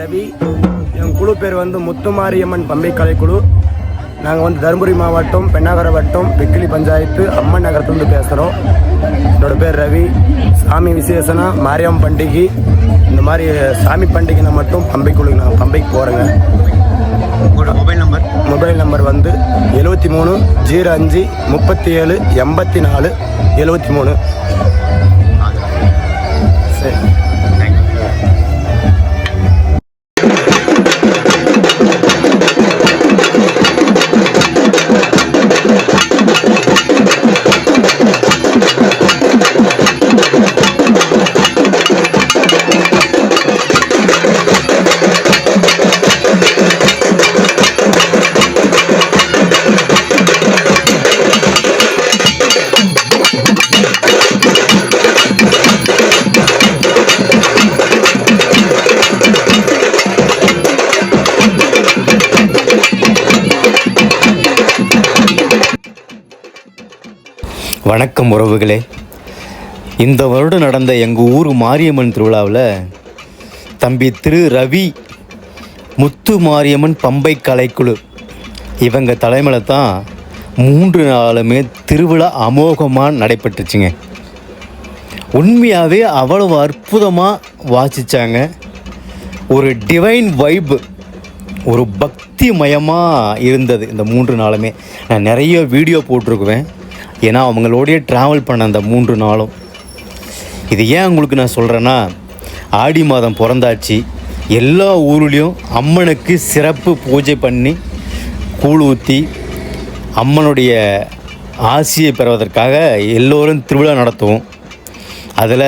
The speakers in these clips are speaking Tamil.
ரவி. என் குழு பேர் வந்து முத்துமாரியம்மன் பம்பை கலைக்குழு. நாங்கள் வந்து தருமபுரி மாவட்டம் பெண்ணாகரம் வட்டம் வெக்கிலி பஞ்சாயத்து அம்மன் நகரத்துலேருந்து பேசுகிறோம். என்னோட பேர் ரவி. சாமி விசேஷனா மாரியம் பண்டிகை இந்த மாதிரி சாமி பண்டிகைனா மட்டும் பம்பைக்குழுக்கு நாங்கள் பம்பைக்கு போகிறோங்க. உங்களோட மொபைல் நம்பர் வந்து 7305378473. சரி. வணக்கம் உறவுகளே. இந்த வருடம் நடந்த எங்கள் ஊர் மாரியம்மன் திருவிழாவில் தம்பி திரு ரவி முத்து மாரியம்மன் பம்பை கலைக்குழு இவங்க தலைமையில் தான் 3 நாளுமே திருவிழா அமோகமாக நடைபெற்றுச்சுங்க. உண்மையாகவே அவ்வளவு அற்புதமாக வாசித்தாங்க. ஒரு டிவைன் வைப், ஒரு பக்தி மயமாக இருந்தது இந்த 3 நாளுமே. நான் நிறைய வீடியோ போட்டிருக்குவேன், ஏன்னா அவங்களோடய ட்ராவல் பண்ண அந்த 3 நாளும். இது ஏன் உங்களுக்கு நான் சொல்கிறேன்னா, ஆடி மாதம் பிறந்தாச்சு, எல்லா ஊர்லேயும் அம்மனுக்கு சிறப்பு பூஜை பண்ணி கூழ் ஊற்றி அம்மனுடைய ஆசியை பெறுவதற்காக எல்லோரும் திருவிழா நடத்துவோம். அதில்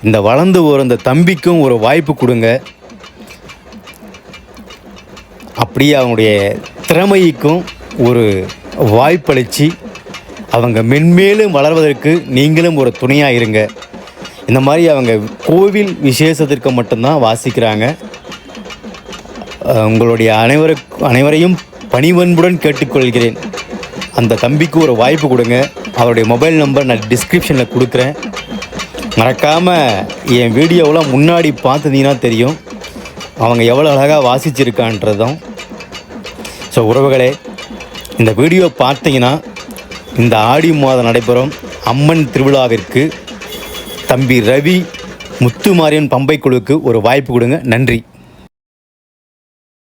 இந்த வளர்ந்து வரும் இந்த தம்பிக்கும் ஒரு வாய்ப்பு கொடுங்க. அப்படியே அவங்களுடைய திறமைக்கும் ஒரு வாய்ப்பளித்து அவங்க மென்மேலும் வளர்வதற்கு நீங்களும் ஒரு துணையாக இருங்க. இந்த மாதிரி அவங்க கோவில் விசேஷத்திற்கு மட்டும்தான் வாசிக்கிறாங்க. உங்களுடைய அனைவரையும் பணிவன்புடன் கேட்டுக்கொள்கிறேன். அந்த தம்பிக்கு ஒரு வாய்ப்பு கொடுங்க. அவருடைய மொபைல் நம்பர் நான் டிஸ்கிரிப்ஷனில் கொடுக்குறேன். மறக்காமல் என் வீடியோவெலாம் முன்னாடி பார்த்தீங்கன்னா தெரியும் அவங்க எவ்வளோ அழகாக வாசிச்சிருக்கான்றதும். ஸோ உறவுகளே, இந்த வீடியோ பார்த்தீங்கன்னா இந்த ஆடி மாதம் நடைபெறும் அம்மன் திருவிழாவிற்கு தம்பி ரவி முத்துமாரியன் பம்பை குழுவுக்கு ஒரு வாய்ப்பு கொடுங்க. நன்றி.